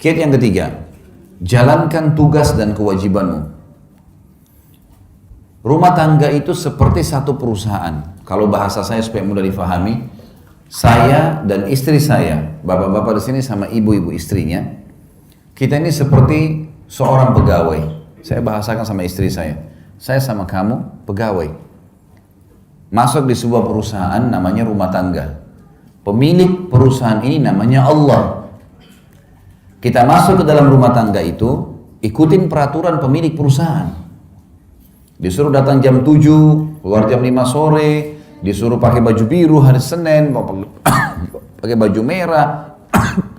Kiat yang ketiga, jalankan tugas dan kewajibanmu. Rumah tangga itu seperti satu perusahaan. Kalau bahasa saya supaya mudah difahami, saya dan istri saya, bapak-bapak di sini sama ibu-ibu istrinya, kita ini seperti seorang pegawai. Saya bahasakan sama istri saya sama kamu pegawai. Masuk di sebuah perusahaan namanya rumah tangga. Pemilik perusahaan ini namanya Allah. Kita masuk ke dalam rumah tangga itu, ikutin peraturan pemilik perusahaan. Disuruh datang jam 7, keluar jam 5 sore, disuruh pakai baju biru hari Senin, pakai baju merah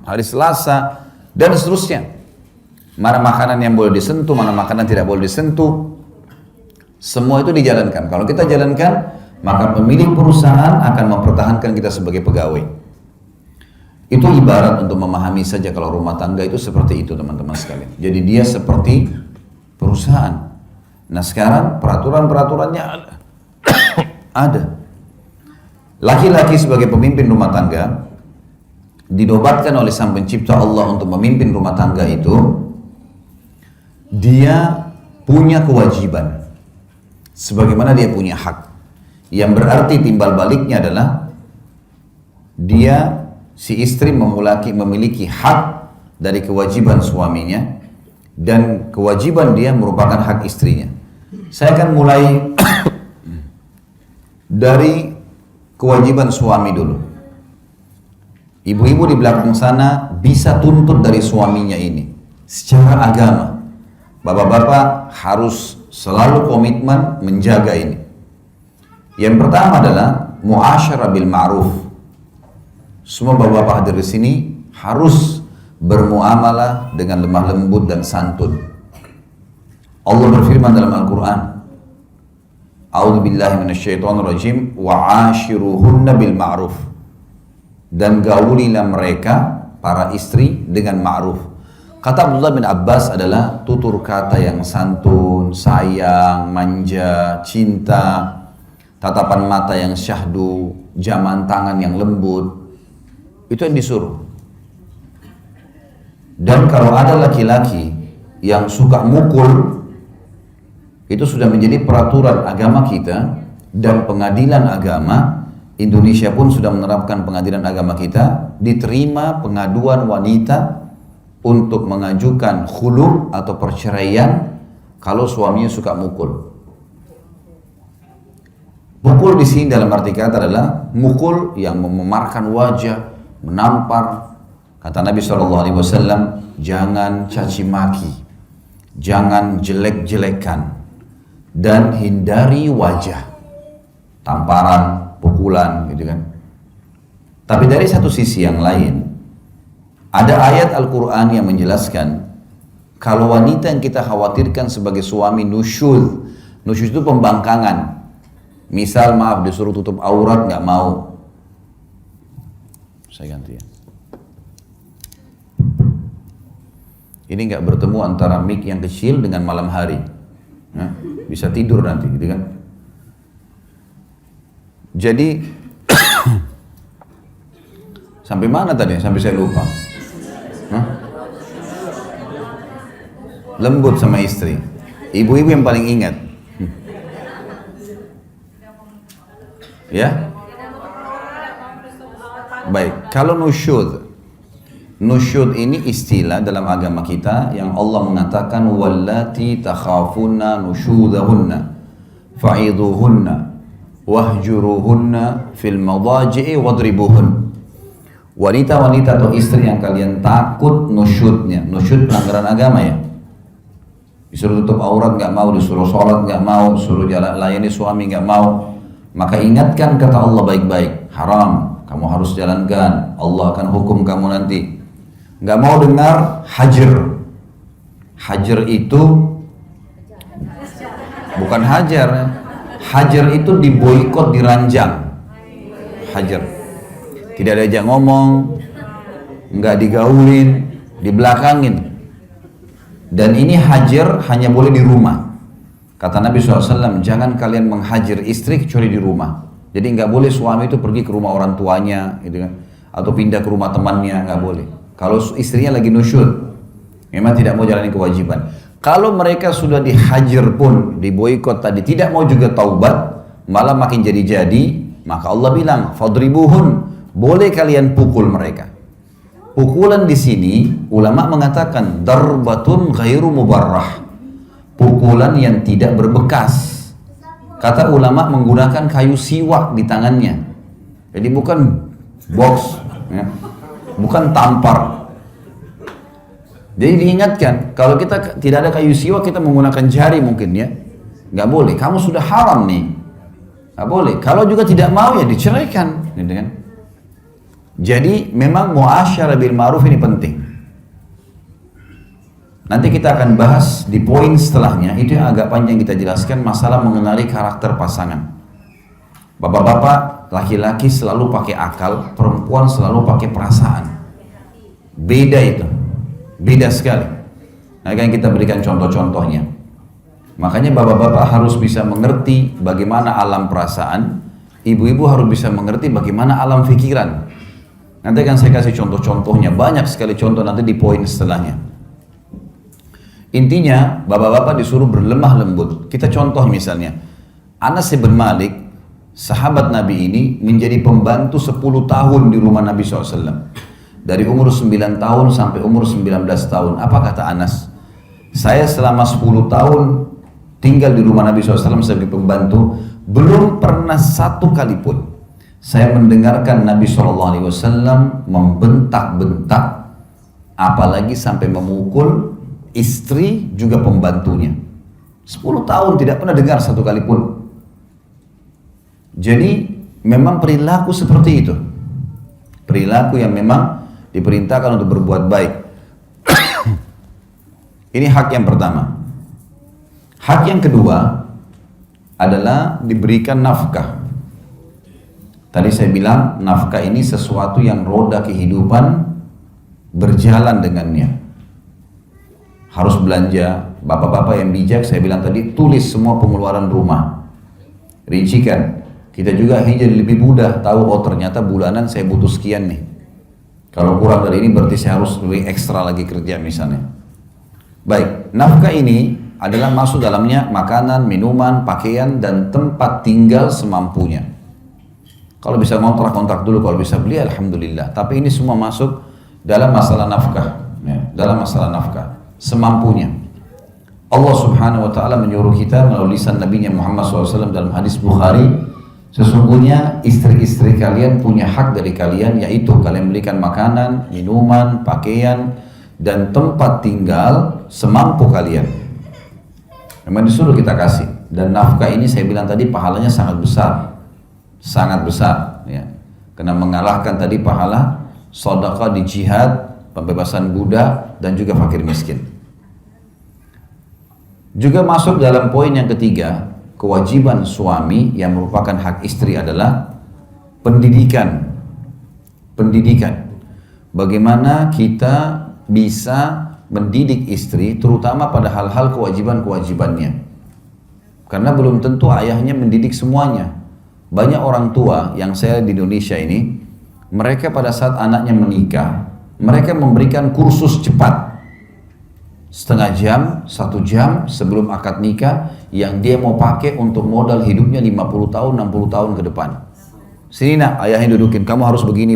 hari Selasa, dan seterusnya. Mana makanan yang boleh disentuh, mana makanan tidak boleh disentuh. Semua itu dijalankan. Kalau kita jalankan, maka pemilik perusahaan akan mempertahankan kita sebagai pegawai. Itu ibarat untuk memahami saja kalau rumah tangga itu seperti itu, teman-teman sekalian. Jadi dia seperti perusahaan. Nah sekarang peraturan-peraturannya ada. Laki-laki sebagai pemimpin rumah tangga dinobatkan oleh Sang Pencipta Allah untuk memimpin rumah tangga itu. Dia punya kewajiban sebagaimana dia punya hak. Yang berarti timbal baliknya adalah dia, si istri memiliki hak dari kewajiban suaminya, dan kewajiban dia merupakan hak istrinya. Saya akan mulai dari kewajiban suami dulu. Ibu-ibu di belakang sana bisa tuntut dari suaminya ini secara agama. Bapak-bapak harus selalu komitmen menjaga ini. Yang pertama adalah muasyarah bil ma'ruf. Semua bapak-bapak hadir di sini harus bermuamalah dengan lemah lembut dan santun. Allah berfirman dalam Al-Quran, A'udzu billahi minasyaitonir rajim, wa 'ashiruhunna bil ma'ruf. Dan gaulilah mereka para istri dengan ma'ruf. Kata Abdullah bin Abbas adalah tutur kata yang santun, sayang, manja, cinta, tatapan mata yang syahdu, jaman tangan yang lembut. Itu yang disuruh. Dan kalau ada laki-laki yang suka mukul, itu sudah menjadi peraturan agama kita, dan pengadilan agama Indonesia pun sudah menerapkan pengadilan agama kita, diterima pengaduan wanita untuk mengajukan khulu atau perceraian kalau suaminya suka mukul. Mukul di sini dalam arti kata adalah mukul yang memamarkan wajah, menampar. Kata Nabi SAW, jangan caci maki, jangan jelek-jelekan, dan hindari wajah, tamparan, pukulan, gitu kan. Tapi dari satu sisi yang lain, ada ayat Al-Quran yang menjelaskan kalau wanita yang kita khawatirkan sebagai suami nusyuz. Nusyuz itu pembangkangan. Misal maaf disuruh tutup aurat nggak mau. Saya ganti ya. Ini nggak bertemu antara mic yang kecil dengan malam hari. Nah, bisa tidur nanti, gitu kan? Jadi sampai mana tadi? Sampai saya lupa. Hah? Lembut sama istri. Ibu-ibu yang paling ingat. Ya? Baik, kalau nusyud ini istilah dalam agama kita yang Allah mengatakan wallati takhafuna nusyudahunna fa'idhuhunna wahjuruhunna fil madaji'i wadribuhun. Wanita-wanita atau istri yang kalian takut nusyudnya. Nusyud pelanggaran agama ya. Disuruh tutup aurat nggak mau, disuruh sholat nggak mau, disuruh jalan layani suami nggak mau. Maka ingatkan kata Allah baik-baik, haram, kamu harus jalankan, Allah akan hukum kamu nanti. Nggak mau dengar hajar. Hajar itu bukan hajar. Hajar itu diboikot, diranjang. Hajar. Tidak ada ajak ngomong, nggak digaulin, dibelakangin. Dan ini hajar hanya boleh di rumah. Kata Nabi SAW, jangan kalian menghajir istri kecuali di rumah. Jadi nggak boleh suami itu pergi ke rumah orang tuanya, gitu kan, atau pindah ke rumah temannya, nggak boleh. Kalau istrinya lagi nusyud, memang tidak mau jalani kewajiban. Kalau mereka sudah dihajar pun, diboikot tadi, tidak mau juga taubat, malah makin jadi-jadi, maka Allah bilang, fadribuhun, boleh kalian pukul mereka. Pukulan di sini, ulama mengatakan, darbatun ghairu mubarrah, pukulan yang tidak berbekas. Kata ulama menggunakan kayu siwak di tangannya. Jadi bukan box, ya, bukan tampar. Jadi diingatkan, kalau kita tidak ada kayu siwak, kita menggunakan jari mungkin ya. Nggak boleh, kamu sudah haram nih. Nggak boleh. Kalau juga tidak mau ya diceraikan. Gitu kan? Jadi memang muasyarah bil ma'ruf ini penting. Nanti kita akan bahas di poin setelahnya, itu yang agak panjang kita jelaskan, masalah mengenali karakter pasangan. Bapak-bapak, laki-laki selalu pakai akal, perempuan selalu pakai perasaan. Beda itu, beda sekali. Nah, kan kita berikan contoh-contohnya. Makanya bapak-bapak harus bisa mengerti bagaimana alam perasaan, ibu-ibu harus bisa mengerti bagaimana alam pikiran. Nanti akan saya kasih contoh-contohnya, banyak sekali contoh nanti di poin setelahnya. Intinya, bapak-bapak disuruh berlemah lembut. Kita contoh misalnya, Anas bin Malik, sahabat Nabi ini menjadi pembantu 10 tahun di rumah Nabi SAW. Dari umur 9 tahun sampai umur 19 tahun. Apa kata Anas? Saya selama 10 tahun tinggal di rumah Nabi SAW sebagai pembantu, belum pernah satu kali pun saya mendengarkan Nabi SAW membentak-bentak, apalagi sampai memukul istri juga pembantunya. 10 tahun tidak pernah dengar satu kali pun. Jadi memang perilaku seperti itu. Perilaku yang memang diperintahkan untuk berbuat baik. Ini hak yang pertama. Hak yang kedua adalah diberikan nafkah. Tadi saya bilang nafkah ini sesuatu yang roda kehidupan berjalan dengannya. Harus belanja, bapak-bapak yang bijak, saya bilang tadi, tulis semua pengeluaran rumah. Rincikan. Kita juga jadi lebih mudah tahu, oh ternyata bulanan saya butuh sekian nih. Kalau kurang dari ini berarti saya harus lebih ekstra lagi kerja misalnya. Baik, nafkah ini adalah masuk dalamnya makanan, minuman, pakaian, dan tempat tinggal semampunya. Kalau bisa kontrak dulu, kalau bisa beli alhamdulillah. Tapi ini semua masuk dalam masalah nafkah. Ya, dalam masalah nafkah. Semampunya. Allah Subhanahu wa Ta'ala menyuruh kita melalui lisan Nabi Muhammad SAW dalam hadis Bukhari, sesungguhnya istri-istri kalian punya hak dari kalian, yaitu kalian belikan makanan, minuman, pakaian, dan tempat tinggal semampu kalian. Memang disuruh kita kasih. Dan nafkah ini saya bilang tadi pahalanya sangat besar, ya. Karena mengalahkan tadi pahala sedekah di jihad, pembebasan budak, dan juga fakir miskin. Juga masuk dalam poin yang ketiga, kewajiban suami yang merupakan hak istri adalah pendidikan. Pendidikan. Bagaimana kita bisa mendidik istri, terutama pada hal-hal kewajiban-kewajibannya. Karena belum tentu ayahnya mendidik semuanya. Banyak orang tua yang saya di Indonesia ini, mereka pada saat anaknya menikah, mereka memberikan kursus cepat. Setengah jam, 1 jam sebelum akad nikah yang dia mau pakai untuk modal hidupnya 50 tahun, 60 tahun ke depan. Sini nak, ayahnya dudukin, kamu harus begini.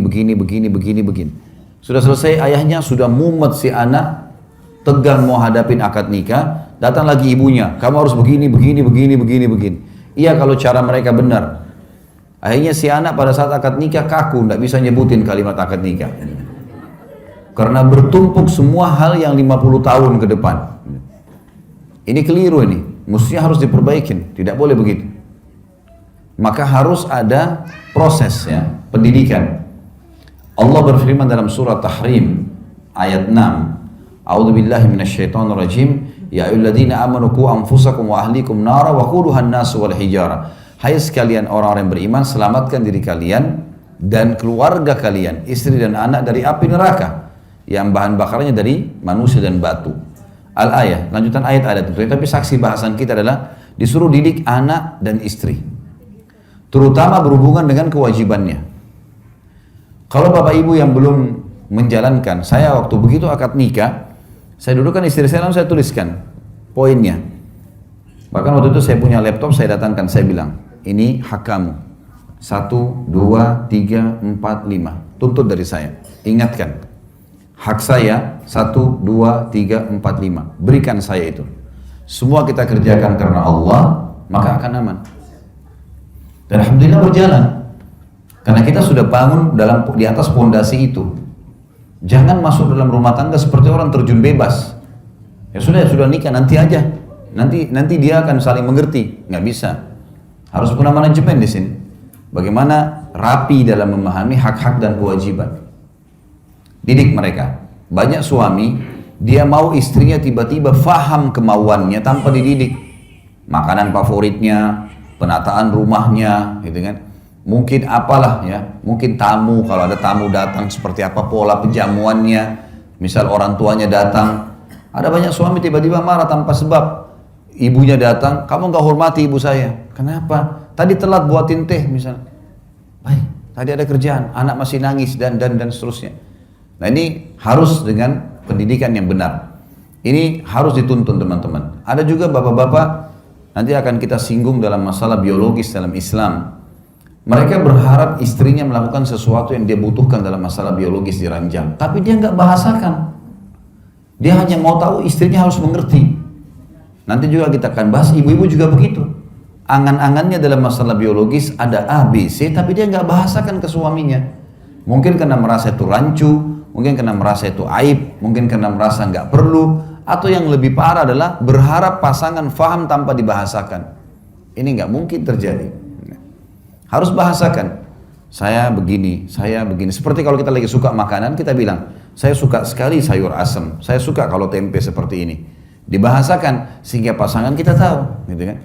Sudah selesai, ayahnya sudah mumet si anak, tegang mau hadapin akad nikah, datang lagi ibunya, kamu harus begini. Iya kalau cara mereka benar. Akhirnya si anak pada saat akad nikah kaku, tidak bisa nyebutin kalimat akad nikah. Karena bertumpuk semua hal yang 50 tahun ke depan. Ini keliru ini. Mestinya harus diperbaikin. Tidak boleh begitu. Maka harus ada proses ya, pendidikan. Allah berfirman dalam surah Tahrim ayat 6. A'udzubillahi minasyaitonirrajim. Ya ayyuhalladzina amanu qu anfusakum wa ahlikum nara wa quduhan nasu wal hijara. Hai sekalian orang-orang yang beriman, selamatkan diri kalian dan keluarga kalian, istri dan anak dari api neraka yang bahan bakarnya dari manusia dan batu. Al-ayah, lanjutan ayat ada tentunya, tapi saksi bahasan kita adalah disuruh didik anak dan istri, terutama berhubungan dengan kewajibannya. Kalau bapak ibu yang belum menjalankan, saya waktu begitu akad nikah, saya dudukkan istri saya, lalu saya tuliskan poinnya. Bahkan waktu itu saya punya laptop, saya datangkan, saya bilang, ini hak kamu. 1, 2, 3, 4, 5. Tuntut dari saya. Ingatkan. Hak saya 1, 2, 3, 4, 5. Berikan saya itu. Semua kita kerjakan karena Allah, maka akan aman. Dan alhamdulillah berjalan. Karena kita sudah bangun di atas pondasi itu. Jangan masuk dalam rumah tangga seperti orang terjun bebas. Ya sudah nikah, nanti aja. Nanti dia akan saling mengerti. Nggak bisa. Harus punya manajemen di sini. Bagaimana rapi dalam memahami hak-hak dan kewajiban. Didik mereka. Banyak suami, dia mau istrinya tiba-tiba faham kemauannya tanpa dididik. Makanan favoritnya, penataan rumahnya, gitu kan. Mungkin apalah ya, mungkin tamu, kalau ada tamu datang seperti apa pola penjamuannya. Misal orang tuanya datang, ada banyak suami tiba-tiba marah tanpa sebab. Ibunya datang, kamu gak hormati ibu saya. Kenapa? Tadi telat buatin teh misal. Baik, tadi ada kerjaan, anak masih nangis dan seterusnya. Nah ini harus dengan pendidikan yang benar. Ini harus dituntun teman-teman. Ada juga bapak-bapak, nanti akan kita singgung dalam masalah biologis dalam Islam. Mereka berharap istrinya melakukan sesuatu yang dia butuhkan dalam masalah biologis di ranjang. Tapi dia nggak bahasakan. Dia hanya mau tahu istrinya harus mengerti. Nanti juga kita akan bahas, ibu-ibu juga begitu. Angan-angannya dalam masalah biologis ada A, B, C, tapi dia nggak bahasakan ke suaminya. Mungkin karena merasa itu rancu, mungkin karena merasa itu aib, mungkin karena merasa nggak perlu, atau yang lebih parah adalah berharap pasangan faham tanpa dibahasakan. Ini nggak mungkin terjadi. Harus bahasakan. Saya begini. Seperti kalau kita lagi suka makanan, kita bilang, saya suka sekali sayur asam. Saya suka kalau tempe seperti ini. Dibahasakan sehingga pasangan kita tahu, gitu kan?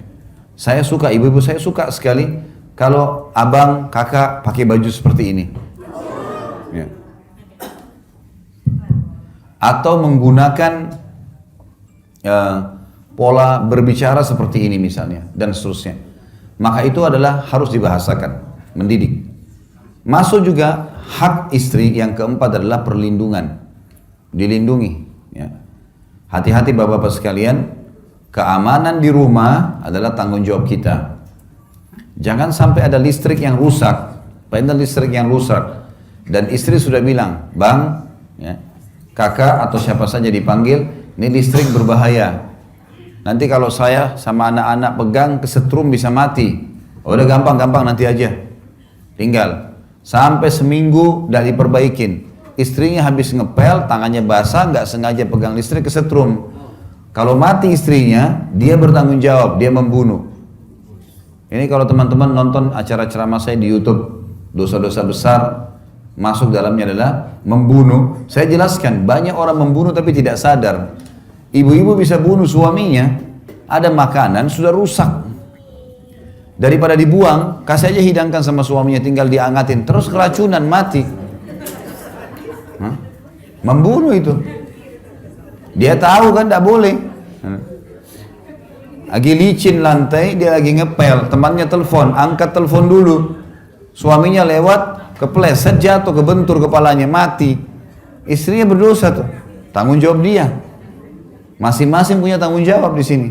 Saya suka, ibu-ibu saya suka sekali kalau abang, kakak pakai baju seperti ini. Ya. Atau menggunakan pola berbicara seperti ini misalnya, dan seterusnya. Maka itu adalah harus dibahasakan, mendidik. Masuk juga hak istri yang keempat adalah perlindungan, dilindungi. Ya. Hati-hati bapak-bapak sekalian, keamanan di rumah adalah tanggung jawab kita. Jangan sampai ada listrik yang rusak, dan istri sudah bilang, bang, ya, kakak atau siapa saja dipanggil, ini listrik berbahaya. Nanti kalau saya sama anak-anak pegang kesetrum bisa mati. Oh, udah gampang nanti aja. Tinggal. Sampai seminggu udah diperbaikin. Istrinya habis ngepel, tangannya basah, nggak sengaja pegang listrik kesetrum. Kalau mati istrinya, dia bertanggung jawab, dia membunuh. Ini kalau teman-teman nonton acara ceramah saya di YouTube, dosa-dosa besar masuk dalamnya adalah membunuh. Saya jelaskan, banyak orang membunuh tapi tidak sadar. Ibu-ibu bisa bunuh suaminya, ada makanan sudah rusak. Daripada dibuang, kasih aja hidangkan sama suaminya, tinggal diangatin, terus keracunan, mati. Membunuh itu. Dia tahu kan tidak boleh. Lagi licin lantai, dia lagi ngepel, temannya telepon, angkat telepon dulu. Suaminya lewat, kepleset, jatuh, kebentur kepalanya, mati. Istrinya berdosa tuh, tanggung jawab dia. Masing-masing punya tanggung jawab di sini.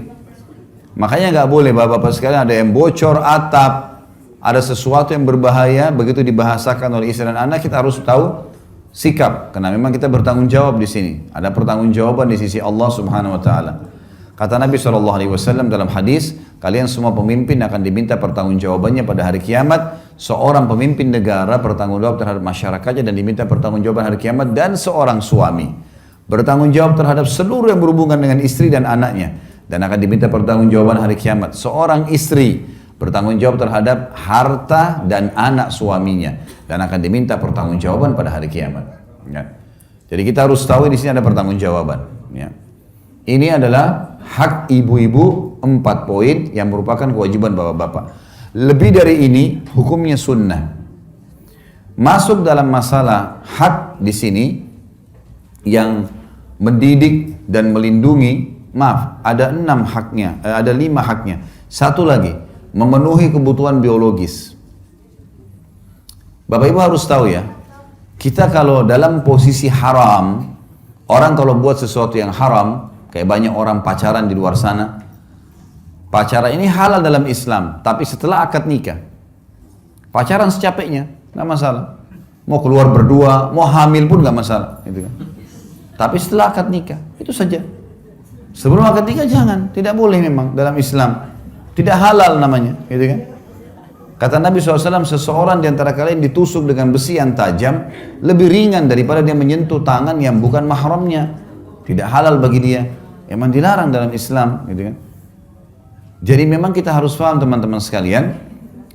Makanya nggak boleh bapak-bapak sekalian ada yang bocor atap, ada sesuatu yang berbahaya, begitu dibahasakan oleh istri dan anak kita harus tahu sikap, karena memang kita bertanggung jawab di sini. Ada pertanggungjawaban di sisi Allah Subhanahu Wa Taala. Kata Nabi SAW dalam hadis, kalian semua pemimpin akan diminta pertanggungjawabannya pada hari kiamat. Seorang pemimpin negara bertanggung jawab terhadap masyarakatnya dan diminta pertanggungjawaban hari kiamat, dan seorang suami bertanggung jawab terhadap seluruh yang berhubungan dengan istri dan anaknya dan akan diminta pertanggungjawaban hari kiamat. Seorang istri bertanggung jawab terhadap harta dan anak suaminya dan akan diminta pertanggungjawaban pada hari kiamat. Ya. Jadi kita harus tahu di sini ada pertanggungjawaban. Ya. Ini adalah hak ibu-ibu 4 poin yang merupakan kewajiban bapak-bapak. Lebih dari ini hukumnya sunnah. Masuk dalam masalah hak di sini yang mendidik dan melindungi maaf, ada 6 haknya, ada 5 haknya. Satu lagi, memenuhi kebutuhan biologis. Bapak Ibu harus tahu ya, kita kalau dalam posisi haram, orang kalau buat sesuatu yang haram, kayak banyak orang pacaran di luar sana. Pacaran ini halal dalam Islam, tapi setelah akad nikah. Pacaran secapeknya, nggak masalah. Mau keluar berdua, mau hamil pun nggak masalah, gitu kan. Tapi setelah akad nikah, itu saja. Sebelum akad nikah jangan, tidak boleh memang dalam Islam. Tidak halal namanya, gitu kan. Kata Nabi SAW, seseorang di antara kalian ditusuk dengan besi yang tajam, lebih ringan daripada dia menyentuh tangan yang bukan mahramnya. Tidak halal bagi dia. Emang dilarang dalam Islam, gitu kan. Jadi memang kita harus paham teman-teman sekalian,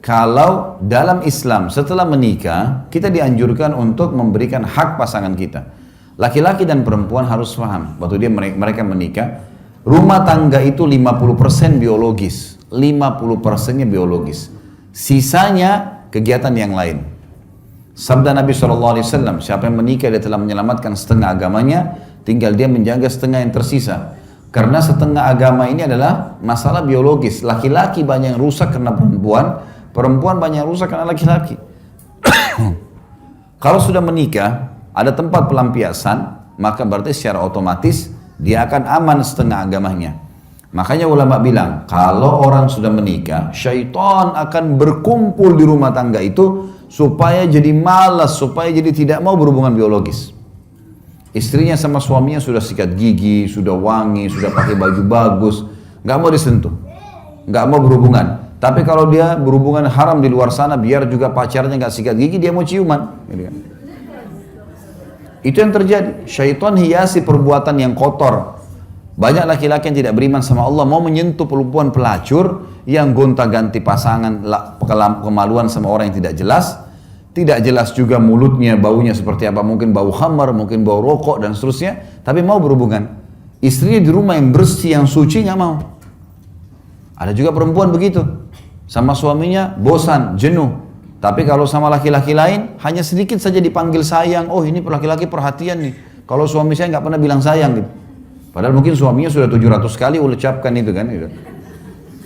kalau dalam Islam setelah menikah, kita dianjurkan untuk memberikan hak pasangan kita. Laki-laki dan perempuan harus paham, waktu mereka menikah, rumah tangga itu 50% biologis, 50%-nya biologis. Sisanya kegiatan yang lain. Sabda Nabi SAW, siapa yang menikah dia telah menyelamatkan setengah agamanya, tinggal dia menjaga setengah yang tersisa. Karena setengah agama ini adalah masalah biologis. Laki-laki banyak yang rusak karena perempuan, perempuan banyak yang rusak karena laki-laki. Kalau sudah menikah, ada tempat pelampiasan, maka berarti secara otomatis dia akan aman setengah agamanya. Makanya ulama bilang, kalau orang sudah menikah, syaitan akan berkumpul di rumah tangga itu supaya jadi malas, supaya jadi tidak mau berhubungan biologis. Istrinya sama suaminya sudah sikat gigi, sudah wangi, sudah pakai baju bagus, nggak mau disentuh, nggak mau berhubungan. Tapi kalau dia berhubungan haram di luar sana, biar juga pacarnya nggak sikat gigi, dia mau ciuman. Gitu kan. Itu yang terjadi. Syaitan hiasi perbuatan yang kotor. Banyak laki-laki yang tidak beriman sama Allah mau menyentuh perempuan pelacur yang gonta-ganti pasangan, kemaluan sama orang yang tidak jelas. Tidak jelas juga mulutnya, baunya seperti apa, mungkin bau khamar, mungkin bau rokok dan seterusnya, tapi mau berhubungan. Istrinya di rumah yang bersih, yang suci nggak mau. Ada juga perempuan begitu, sama suaminya bosan, jenuh. Tapi kalau sama laki-laki lain, hanya sedikit saja dipanggil sayang. Oh ini laki-laki perhatian nih. Kalau suami saya nggak pernah bilang sayang gitu. Padahal mungkin suaminya sudah 700 kali ucapkan itu kan. Gitu.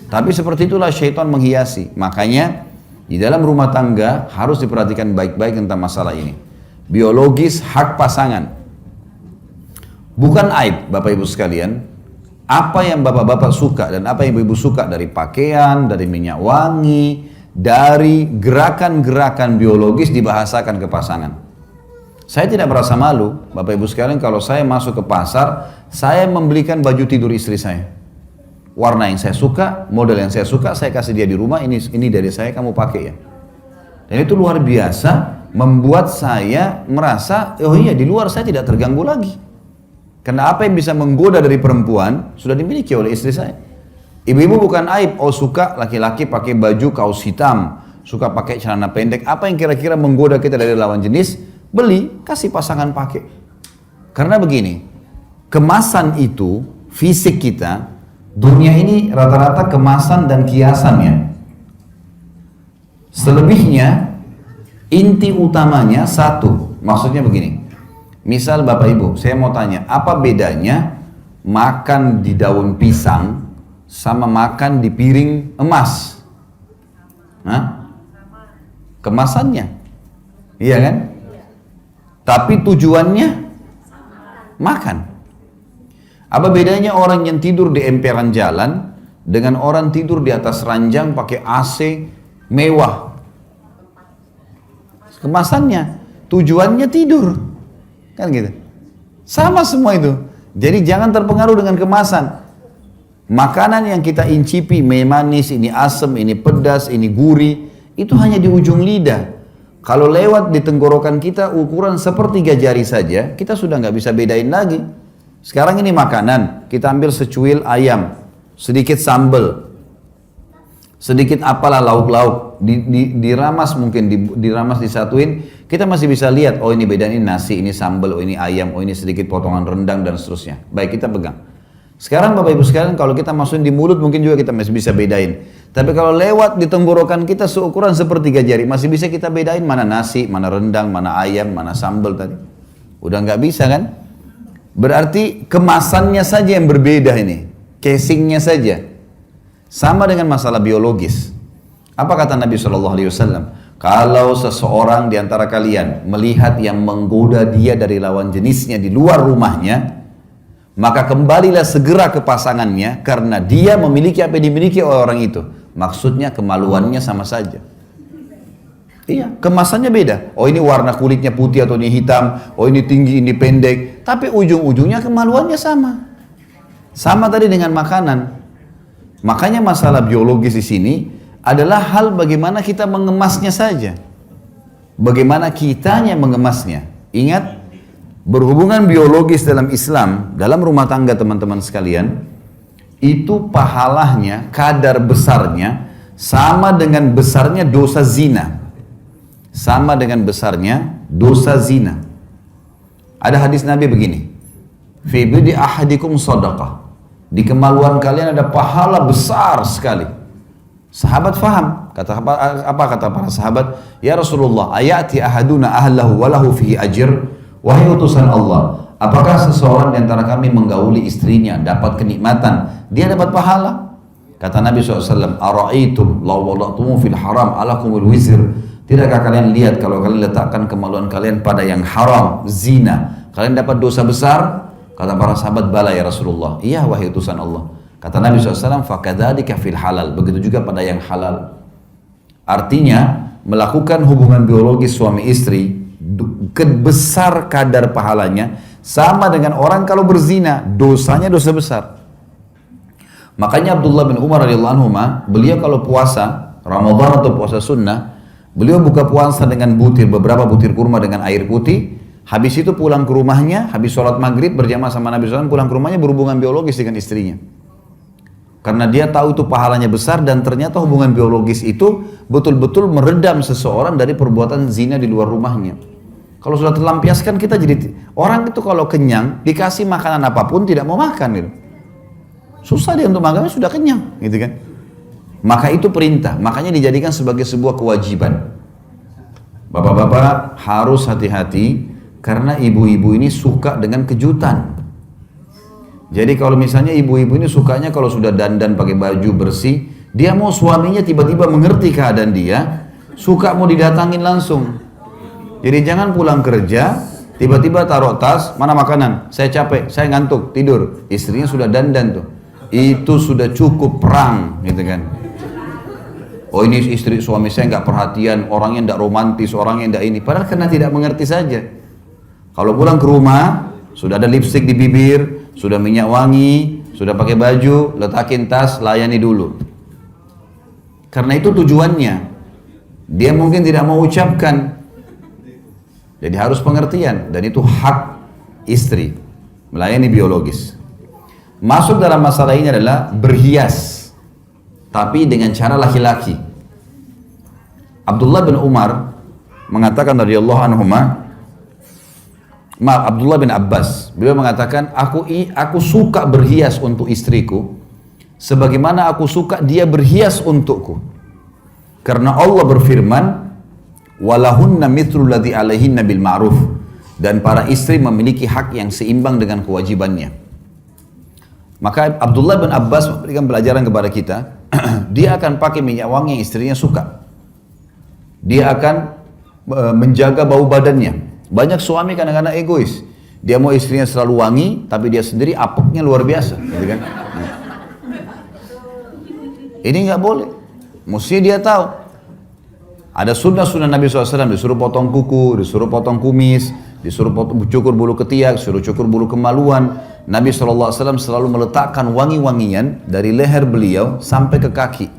Tapi seperti itulah syaitan menghiasi. Makanya di dalam rumah tangga harus diperhatikan baik-baik tentang masalah ini. Biologis hak pasangan. Bukan aib Bapak Ibu sekalian. Apa yang bapak-bapak suka dan apa yang ibu-ibu suka dari pakaian, dari minyak wangi, dari gerakan-gerakan biologis dibahasakan ke pasangan. Saya tidak merasa malu, Bapak Ibu sekalian, kalau saya masuk ke pasar, saya membelikan baju tidur istri saya. Warna yang saya suka, model yang saya suka, saya kasih dia di rumah, ini dari saya, kamu pakai ya. Dan itu luar biasa, membuat saya merasa, oh iya di luar saya tidak terganggu lagi. Karena apa yang bisa menggoda dari perempuan, sudah dimiliki oleh istri saya. Ibu-ibu bukan aib, oh suka laki-laki pakai baju kaos hitam, suka pakai celana pendek, apa yang kira-kira menggoda kita dari lawan jenis, beli, kasih pasangan pakai. Karena begini, kemasan itu, fisik kita, dunia ini rata-rata kemasan dan kiasannya. Selebihnya, inti utamanya satu, maksudnya begini. Misal Bapak Ibu, saya mau tanya, apa bedanya makan di daun pisang sama makan di piring emas? Hah? Kemasannya, iya kan? Tapi tujuannya makan. Apa bedanya orang yang tidur di emperan jalan dengan orang tidur di atas ranjang pakai AC mewah? Kemasannya, tujuannya tidur, kan gitu. Sama semua itu. Jadi jangan terpengaruh dengan kemasan. Makanan yang kita incipi, manis, ini asam, ini pedas, ini gurih, itu hanya di ujung lidah. Kalau lewat di tenggorokan kita ukuran sepertiga jari saja, kita sudah nggak bisa bedain lagi. Sekarang ini makanan, kita ambil secuil ayam, sedikit sambal, sedikit apalah lauk-lauk, diramas mungkin, diramas disatuin, kita masih bisa lihat, oh ini bedain, ini nasi, ini sambal, oh ini ayam, oh ini sedikit potongan rendang dan seterusnya. Baik, kita pegang. Sekarang Bapak Ibu sekalian, kalau kita masukin di mulut mungkin juga kita masih bisa bedain. Tapi kalau lewat di tenggorokan kita seukuran sepertiga jari, masih bisa kita bedain mana nasi, mana rendang, mana ayam, mana sambal tadi. Udah nggak bisa kan? Berarti kemasannya saja yang berbeda ini, casingnya saja. Sama dengan masalah biologis. Apa kata Nabi SAW? Kalau seseorang di antara kalian melihat yang menggoda dia dari lawan jenisnya di luar rumahnya, maka kembalilah segera ke pasangannya karena dia memiliki apa yang dimiliki oleh orang itu. Maksudnya kemaluannya sama saja. Iya, kemasannya beda. Oh ini warna kulitnya putih atau ini hitam, oh ini tinggi, ini pendek. Tapi ujung-ujungnya kemaluannya sama. Sama tadi dengan makanan. Makanya masalah biologis di sini adalah hal bagaimana kita mengemasnya saja. Bagaimana kitanya mengemasnya. Ingat, berhubungan biologis dalam Islam, dalam rumah tangga teman-teman sekalian, itu pahalanya, kadar besarnya, sama dengan besarnya dosa zina. Sama dengan besarnya dosa zina. Ada hadis Nabi begini, fi bidi ahadikum sadaqah. Di kemaluan kalian ada pahala besar sekali. Sahabat faham, apa kata para sahabat? Ya Rasulullah, ayati ahaduna ahlahu walahu fihi ajr. Wahai utusan Allah, apakah seseorang di antara kami menggauli istrinya dapat kenikmatan, dia dapat pahala? Kata Nabi SAW, ara'aitum law wada'tumu fil haram alakumul wizr. Tidakkah kalian lihat kalau kalian letakkan kemaluan kalian pada yang haram, zina, kalian dapat dosa besar? Kata para sahabat, bala ya Rasulullah. Iya wahai utusan Allah. Kata Nabi SAW, fakadzalika fil halal. Begitu juga pada yang halal. Artinya, melakukan hubungan biologis suami istri, besar kadar pahalanya, sama dengan orang kalau berzina, dosanya dosa besar. Makanya Abdullah bin Umar radhiyallahu anhu, beliau kalau puasa, Ramadan atau puasa sunnah, beliau buka puasa dengan beberapa butir kurma dengan air putih, habis itu pulang ke rumahnya, habis sholat maghrib berjamaah sama Nabi SAW, pulang ke rumahnya berhubungan biologis dengan istrinya. Karena dia tahu itu pahalanya besar dan ternyata hubungan biologis itu betul-betul meredam seseorang dari perbuatan zina di luar rumahnya. Kalau sudah terlampiaskan kita jadi, orang itu kalau kenyang, dikasih makanan apapun tidak mau makan gitu. Susah dia untuk makan, sudah kenyang gitu kan. Maka itu perintah, makanya dijadikan sebagai sebuah kewajiban. Bapak-bapak harus hati-hati karena ibu-ibu ini suka dengan kejutan. Jadi kalau misalnya ibu-ibu ini sukanya kalau sudah dandan pakai baju bersih, dia mau suaminya tiba-tiba mengerti keadaan dia, suka mau didatangin langsung. Jadi jangan pulang kerja, tiba-tiba taruh tas, mana makanan? Saya capek, saya ngantuk, tidur. Istrinya sudah dandan tuh. Itu sudah cukup perang gitu kan. Oh ini istri suami saya nggak perhatian, orangnya nggak romantis, orangnya nggak ini. Padahal karena tidak mengerti saja. Kalau pulang ke rumah, sudah ada lipstik di bibir, sudah minyak wangi, sudah pakai baju, letakin tas, layani dulu. Karena itu tujuannya. Dia mungkin tidak mau ucapkan. Jadi harus pengertian. Dan itu hak istri, melayani biologis. Masuk dalam masalah ini adalah berhias, tapi dengan cara laki-laki. Abdullah bin Umar mengatakan radhiyallahu anhuma, Abdullah bin Abbas, beliau mengatakan, aku suka berhias untuk istriku, sebagaimana aku suka dia berhias untukku. Karena Allah berfirman, walahunna mithlu ladzi alaihinna bil ma'ruf, dan para istri memiliki hak yang seimbang dengan kewajibannya. Maka Abdullah bin Abbas memberikan pelajaran kepada kita, dia akan pakai minyak wangi yang istrinya suka. Dia akan menjaga bau badannya. Banyak suami kadang-kadang egois. Dia mau istrinya selalu wangi, tapi dia sendiri apeknya luar biasa. Gitu kan? Ini nggak boleh. Mesti dia tahu. Ada sunnah Nabi SAW, disuruh potong kuku, disuruh potong kumis, disuruh cukur bulu ketiak, disuruh cukur bulu kemaluan. Nabi SAW selalu meletakkan wangi-wangian dari leher beliau sampai ke kaki.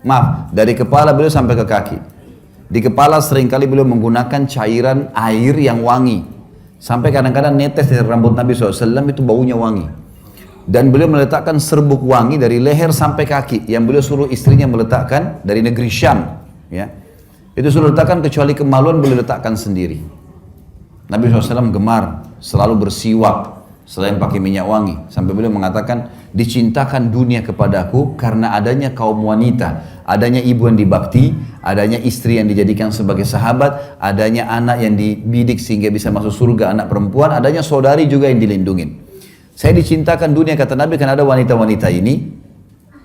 Maaf, dari kepala beliau sampai ke kaki. Di kepala seringkali beliau menggunakan cairan air yang wangi. Sampai kadang-kadang netes dari rambut Nabi SAW itu baunya wangi. Dan beliau meletakkan serbuk wangi dari leher sampai kaki. Yang beliau suruh istrinya meletakkan dari negeri Syam. Ya. Itu suruh letakkan, kecuali kemaluan beliau letakkan sendiri. Nabi SAW gemar selalu bersiwak selain pakai minyak wangi. Sampai beliau mengatakan, dicintakan dunia kepadaku karena adanya kaum wanita. Adanya ibu yang dibakti, adanya istri yang dijadikan sebagai sahabat, adanya anak yang dibidik sehingga bisa masuk surga, anak perempuan, adanya saudari juga yang dilindungi. Saya dicintakan dunia, kata Nabi, karena ada wanita-wanita ini.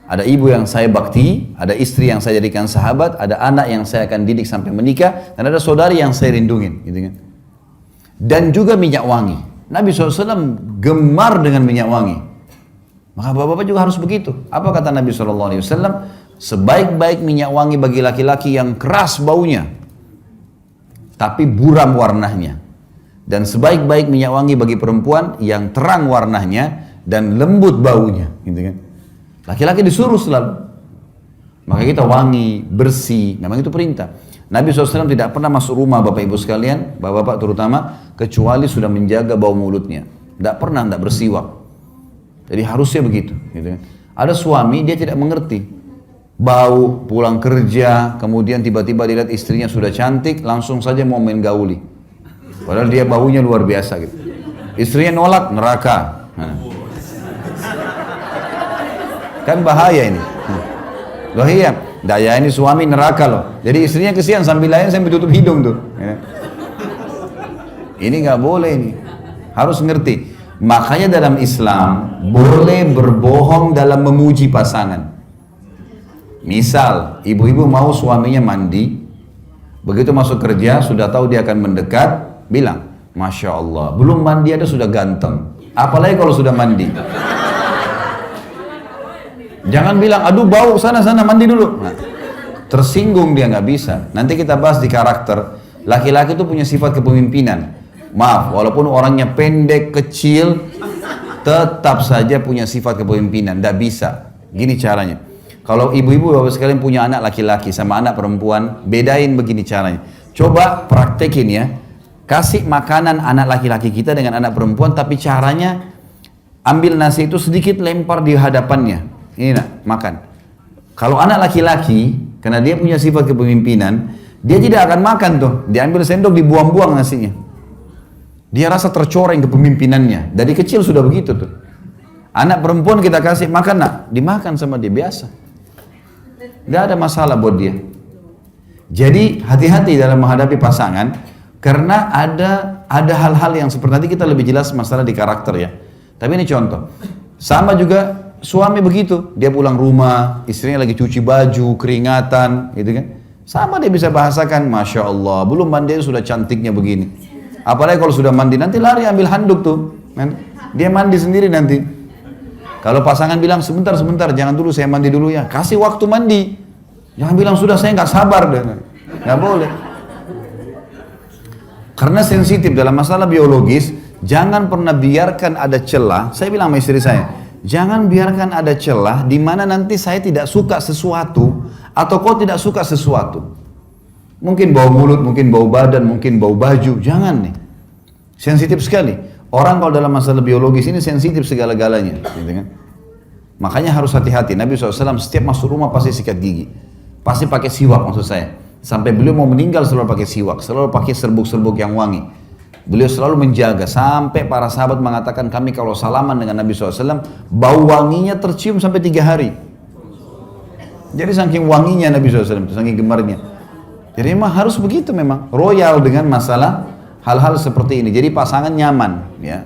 Ada ibu yang saya bakti, ada istri yang saya jadikan sahabat, ada anak yang saya akan didik sampai menikah, dan ada saudari yang saya rindungin. Gitu kan. Dan juga minyak wangi. Nabi SAW gemar dengan minyak wangi. Maka bapak-bapak juga harus begitu. Apa kata Nabi SAW? Sebaik-baik minyak wangi bagi laki-laki yang keras baunya, tapi buram warnanya. Dan sebaik-baik minyak wangi bagi perempuan yang terang warnanya dan lembut baunya. Gitu kan. Laki-laki disuruh selalu. Maka kita wangi, bersih, memang itu perintah. Nabi SAW tidak pernah masuk rumah Bapak Ibu sekalian, Bapak-Bapak terutama, kecuali sudah menjaga bau mulutnya. Tidak pernah tidak bersiwak. Jadi harusnya begitu. Gitu kan. Ada suami, dia tidak mengerti. Bau, pulang kerja, kemudian tiba-tiba dilihat istrinya sudah cantik, langsung saja mau main gauli. Padahal dia baunya luar biasa gitu. Istrinya nolak, neraka. Kan bahaya ini. Loh iya, daya ini suami neraka loh. Jadi istrinya kesian sambil lain sambil tutup hidung tuh. Ya. Ini nggak boleh ini. Harus ngerti. Makanya dalam Islam boleh berbohong dalam memuji pasangan. Misal, ibu-ibu mau suaminya mandi, begitu masuk kerja sudah tahu dia akan mendekat, bilang, Masya Allah, belum mandi ada sudah ganteng. Apalagi kalau sudah mandi. Jangan bilang, aduh bau, sana-sana mandi dulu. Nah, tersinggung dia, nggak bisa. Nanti kita bahas di karakter. Laki-laki itu punya sifat kepemimpinan. Maaf, walaupun orangnya pendek, kecil, tetap saja punya sifat kepemimpinan. Nggak bisa. Gini caranya. Kalau ibu-ibu bapak sekalian punya anak laki-laki sama anak perempuan, bedain begini caranya. Coba praktekin ya. Kasih makanan anak laki-laki kita dengan anak perempuan, tapi caranya ambil nasi itu sedikit lempar di hadapannya. Ini nak, makan. Kalau anak laki-laki, karena dia punya sifat kepemimpinan, dia tidak akan makan tuh. Diambil sendok, dibuang-buang nasinya. Dia rasa tercoreng kepemimpinannya. Dari kecil sudah begitu tuh. Anak perempuan kita kasih makan, nak, dimakan sama dia biasa. Tidak ada masalah buat dia. Jadi hati-hati dalam menghadapi pasangan, karena ada hal-hal yang seperti nanti kita lebih jelas masalah di karakter ya. Tapi ini contoh. Sama juga suami begitu, dia pulang rumah, istrinya lagi cuci baju, keringatan, gitu kan. Sama dia bisa bahasakan, Masya Allah, belum mandi sudah cantiknya begini. Apalagi kalau sudah mandi, nanti lari ambil handuk tuh. Dia mandi sendiri nanti. Kalau pasangan bilang, sebentar, jangan dulu, saya mandi dulu ya. Kasih waktu mandi. Jangan bilang, sudah saya nggak sabar. Nggak boleh. Karena sensitif dalam masalah biologis, jangan pernah biarkan ada celah. Saya bilang sama istri saya, jangan biarkan ada celah di mana nanti saya tidak suka sesuatu atau kau tidak suka sesuatu. Mungkin bau mulut, mungkin bau badan, mungkin bau baju. Jangan nih. Sensitif sekali. Orang kalau dalam masalah biologis ini sensitif segala-galanya. Gitu kan? Makanya harus hati-hati. Nabi SAW setiap masuk rumah pasti sikat gigi. Pasti pakai siwak maksud saya. Sampai beliau mau meninggal selalu pakai siwak. Selalu pakai serbuk-serbuk yang wangi. Beliau selalu menjaga. Sampai para sahabat mengatakan kami kalau salaman dengan Nabi SAW, bau wanginya tercium sampai 3 hari. Jadi saking wanginya Nabi SAW, saking gemarnya. Jadi memang harus begitu memang. Royal dengan masalah hal-hal seperti ini. Jadi pasangan nyaman. Ya.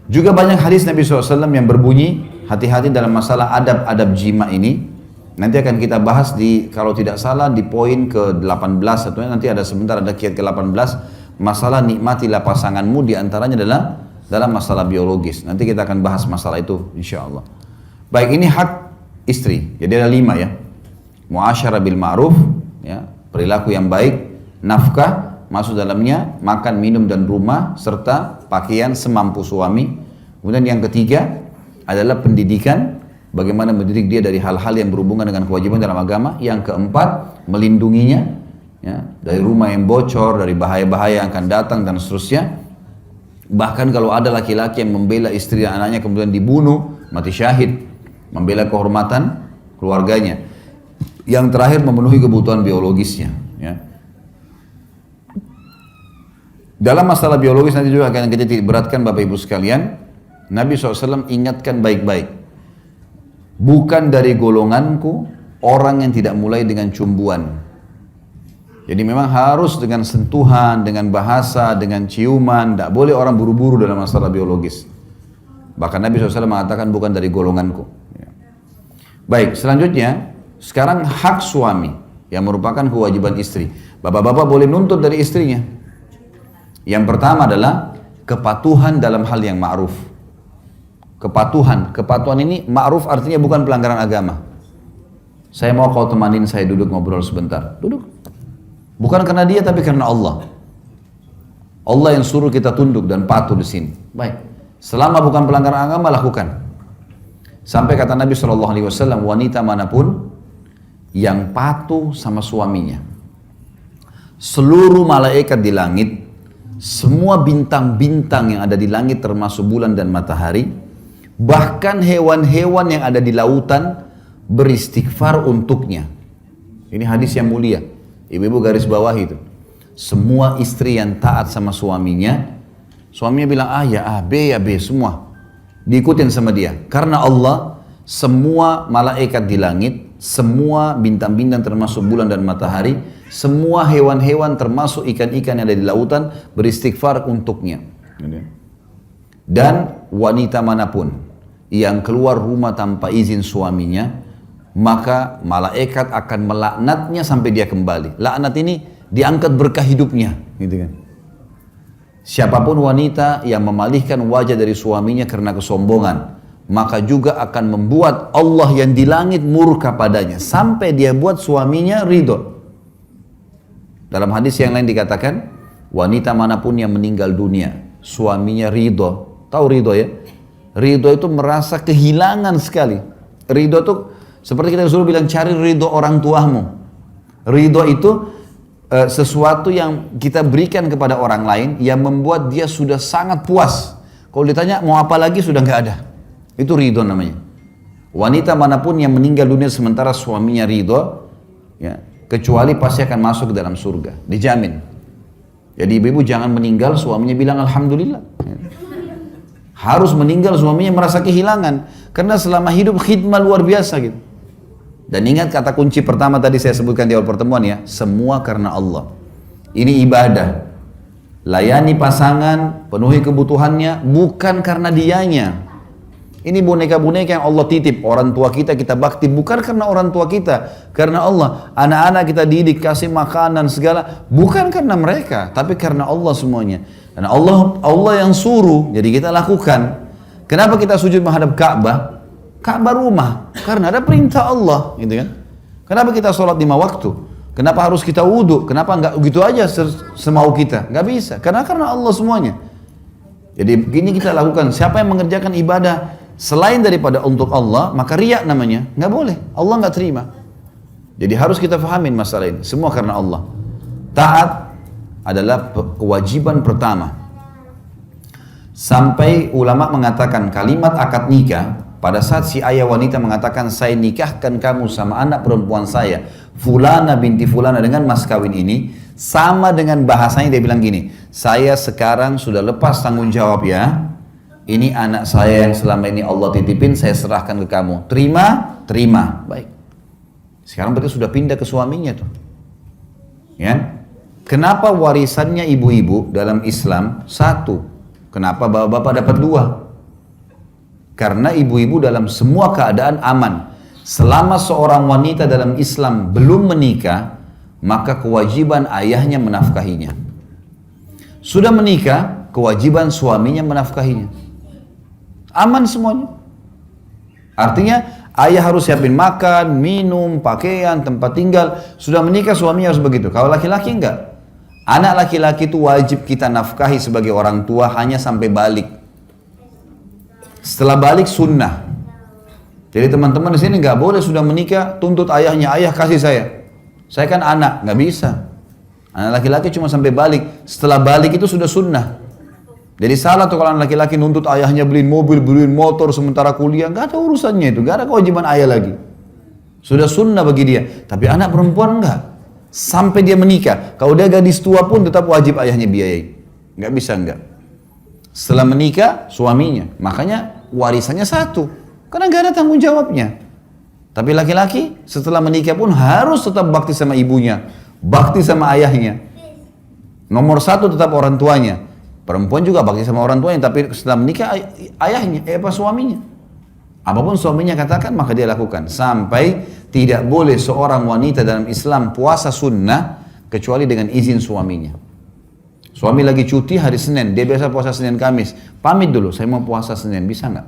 Juga banyak hadis Nabi SAW yang berbunyi, hati-hati dalam masalah adab-adab jima ini. Nanti akan kita bahas kalau tidak salah di poin ke-18 atau nanti ada sebentar ada kiat ke-18. Masalah nikmatilah pasanganmu diantaranya adalah dalam masalah biologis. Nanti kita akan bahas masalah itu insya Allah. Baik, ini hak istri. Jadi ada 5 ya. Muasyarah bil ma'ruf, ya, perilaku yang baik, nafkah, masuk dalamnya makan, minum dan rumah serta pakaian semampu suami. Kemudian yang ketiga adalah pendidikan, bagaimana mendidik dia dari hal-hal yang berhubungan dengan kewajiban dalam agama. Yang keempat, melindunginya ya, dari rumah yang bocor, dari bahaya-bahaya yang akan datang dan seterusnya. Bahkan kalau ada laki-laki yang membela istri dan anaknya kemudian dibunuh, mati syahid, membela kehormatan keluarganya. Yang terakhir memenuhi kebutuhan biologisnya ya. Dalam masalah biologis nanti juga akan kita beratkan Bapak Ibu sekalian. Nabi SAW ingatkan baik-baik. Bukan dari golonganku orang yang tidak mulai dengan cumbuan. Jadi memang harus dengan sentuhan, dengan bahasa, dengan ciuman. Tidak boleh orang buru-buru dalam masalah biologis. Bahkan Nabi SAW mengatakan bukan dari golonganku. Ya. Baik, selanjutnya, sekarang hak suami yang merupakan kewajiban istri. Bapak-bapak boleh nuntut dari istrinya. Yang pertama adalah kepatuhan dalam hal yang ma'ruf. Kepatuhan ini ma'ruf artinya bukan pelanggaran agama. Saya mau kau temanin saya duduk ngobrol sebentar. Duduk. Bukan karena dia tapi karena Allah. Allah yang suruh kita tunduk dan patuh di sini. Baik. Selama bukan pelanggaran agama lakukan. Sampai kata Nabi SAW, wanita manapun yang patuh sama suaminya, seluruh malaikat di langit, semua bintang-bintang yang ada di langit termasuk bulan dan matahari, bahkan hewan-hewan yang ada di lautan beristighfar untuknya. Ini hadis yang mulia. Ibu-ibu garis bawah itu. Semua istri yang taat sama suaminya bilang A ya A, B ya B, semua diikutin sama dia. Karena Allah, semua malaikat di langit, semua bintang-bintang termasuk bulan dan matahari, semua hewan-hewan termasuk ikan-ikan yang ada di lautan beristighfar untuknya. Dan wanita manapun yang keluar rumah tanpa izin suaminya, maka malaikat akan melaknatnya sampai dia kembali. Laknat ini diangkat berkah hidupnya, gitu kan. Siapapun wanita yang memalihkan wajah dari suaminya karena kesombongan, maka juga akan membuat Allah yang di langit murka padanya sampai dia buat suaminya ridho. Dalam hadis yang lain dikatakan, wanita manapun yang meninggal dunia, suaminya ridho. Tahu ridho ya? Ridho itu merasa kehilangan sekali. Ridho itu seperti kita disuruh bilang, cari ridho orang tuamu. Ridho itu sesuatu yang kita berikan kepada orang lain yang membuat dia sudah sangat puas. Kalau ditanya mau apa lagi sudah nggak ada. Itu ridho namanya. Wanita manapun yang meninggal dunia sementara suaminya ridho, ya, kecuali pasti akan masuk ke dalam surga, dijamin. Jadi ibu-ibu jangan meninggal suaminya bilang alhamdulillah. Harus meninggal suaminya merasa kehilangan, karena selama hidup khidmah luar biasa gitu. Dan ingat kata kunci pertama tadi saya sebutkan di awal pertemuan ya, semua karena Allah. Ini ibadah. Layani pasangan, penuhi kebutuhannya, bukan karena dianya. Ini boneka-boneka yang Allah titip. Orang tua kita bakti, bukan karena orang tua kita, karena Allah. Anak-anak kita didik, kasih makanan segala, bukan karena mereka, tapi karena Allah semuanya. Dan Allah yang suruh, jadi kita lakukan. Kenapa kita sujud menghadap Ka'bah? Ka'bah rumah, karena ada perintah Allah, gitu kan? Kenapa kita sholat 5 waktu? Kenapa harus kita wudhu? Kenapa nggak gitu aja semau kita? Nggak bisa, karena Allah semuanya. Jadi begini kita lakukan. Siapa yang mengerjakan ibadah selain daripada untuk Allah, maka riya namanya, nggak boleh. Allah nggak terima. Jadi harus kita fahamin masalah ini. Semua karena Allah. Taat adalah kewajiban pertama. Sampai ulama mengatakan kalimat akad nikah. Pada saat si ayah wanita mengatakan, saya nikahkan kamu sama anak perempuan saya, Fulana binti Fulana, dengan mas kawin ini, sama dengan bahasanya dia bilang gini, saya sekarang sudah lepas tanggung jawab ya, ini anak saya yang selama ini Allah titipin, saya serahkan ke kamu, terima, terima, baik. Sekarang berarti sudah pindah ke suaminya tuh. Ya? Kenapa warisannya ibu-ibu dalam Islam satu? Kenapa bapak-bapak dapat dua? Karena ibu-ibu dalam semua keadaan aman. Selama seorang wanita dalam Islam belum menikah, maka kewajiban ayahnya menafkahinya. Sudah menikah, kewajiban suaminya menafkahinya. Aman semuanya. Artinya ayah harus siapin makan, minum, pakaian, tempat tinggal. Sudah menikah suaminya harus begitu. Kalau laki-laki enggak. Anak laki-laki itu wajib kita nafkahi sebagai orang tua hanya sampai balik. Setelah balik sunnah. Jadi teman-teman di sini nggak boleh sudah menikah tuntut ayahnya, ayah kasih saya. Saya kan anak, nggak bisa. Anak laki-laki cuma sampai balik. Setelah balik itu sudah sunnah. Jadi salah tuh kalau anak laki-laki nuntut ayahnya beliin mobil, beliin motor sementara kuliah, nggak ada urusannya itu, nggak ada kewajiban ayah lagi. Sudah sunnah bagi dia. Tapi anak perempuan nggak. Sampai dia menikah. Kalau dia gadis tua pun tetap wajib ayahnya biayai. Nggak bisa nggak. Setelah menikah suaminya, makanya warisannya satu, karena nggak ada tanggung jawabnya. Tapi laki-laki setelah menikah pun harus tetap bakti sama ibunya, bakti sama ayahnya. Nomor satu tetap orang tuanya. Perempuan juga bakti sama orang tuanya, tapi setelah menikah ayahnya, suaminya. Apapun suaminya katakan maka dia lakukan. Sampai tidak boleh seorang wanita dalam Islam puasa sunnah kecuali dengan izin suaminya. Suami lagi cuti hari Senin, dia biasa puasa Senin Kamis. Pamit dulu, saya mau puasa Senin, bisa nggak?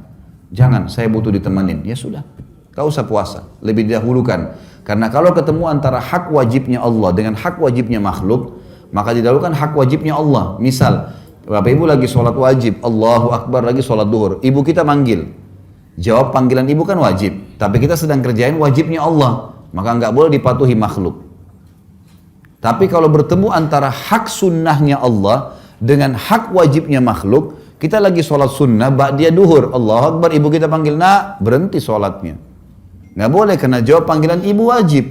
Jangan, saya butuh ditemenin. Ya sudah, gak usah puasa, lebih didahulukan. Karena kalau ketemu antara hak wajibnya Allah dengan hak wajibnya makhluk, maka didahulukan hak wajibnya Allah. Misal, Bapak Ibu lagi sholat wajib, Allahu Akbar lagi sholat duhur, ibu kita manggil. Jawab panggilan ibu kan wajib, tapi kita sedang kerjain wajibnya Allah, maka nggak boleh dipatuhi makhluk. Tapi kalau bertemu antara hak sunnahnya Allah dengan hak wajibnya makhluk, kita lagi sholat sunnah, ba'diyah duhur, Allahu Akbar, ibu kita panggil, nak, berhenti sholatnya. Nggak boleh, karena jawab panggilan ibu wajib.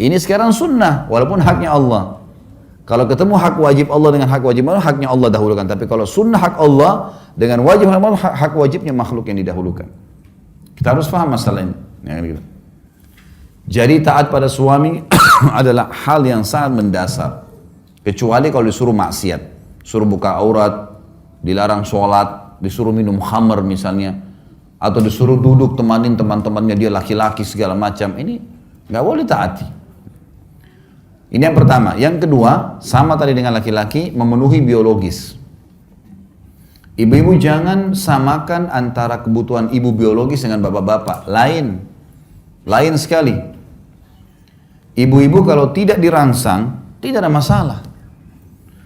Ini sekarang sunnah, walaupun haknya Allah. Kalau ketemu hak wajib Allah dengan hak wajib Allah, haknya Allah dahulukan. Tapi kalau sunnah hak Allah dengan wajib Allah, hak wajibnya makhluk yang didahulukan. Kita harus paham masalah ini. Ya, gitu. Jadi taat pada suami adalah hal yang sangat mendasar. Kecuali kalau disuruh maksiat, suruh buka aurat, dilarang sholat, disuruh minum khamr misalnya, atau disuruh duduk temanin teman-temannya dia laki-laki segala macam, ini nggak boleh taati. Ini yang pertama. Yang kedua, sama tadi dengan laki-laki, memenuhi biologis. Ibu-ibu jangan samakan antara kebutuhan ibu biologis dengan bapak-bapak. Lain sekali. Ibu-ibu kalau tidak dirangsang, tidak ada masalah.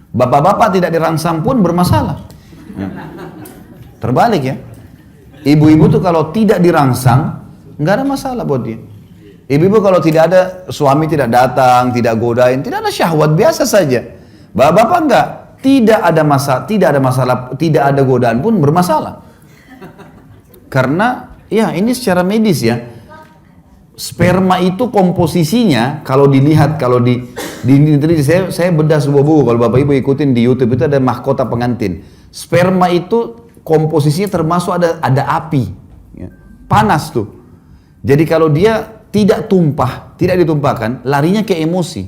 Bapak-bapak tidak dirangsang pun bermasalah. Ya. Terbalik ya. Ibu-ibu tuh kalau tidak dirangsang, nggak ada masalah buat dia. Ibu-ibu kalau tidak ada, suami tidak datang, tidak godain, tidak ada syahwat, biasa saja. Bapak-bapak enggak, tidak ada masalah, tidak ada godaan pun bermasalah. Karena ya ini secara medis ya, sperma itu komposisinya kalau dilihat, kalau saya bedah sebuah buku, kalau Bapak Ibu ikutin di YouTube itu ada mahkota pengantin. Sperma itu komposisinya termasuk ada api, ya, panas tuh. Jadi kalau dia tidak tumpah, tidak ditumpahkan, larinya ke emosi.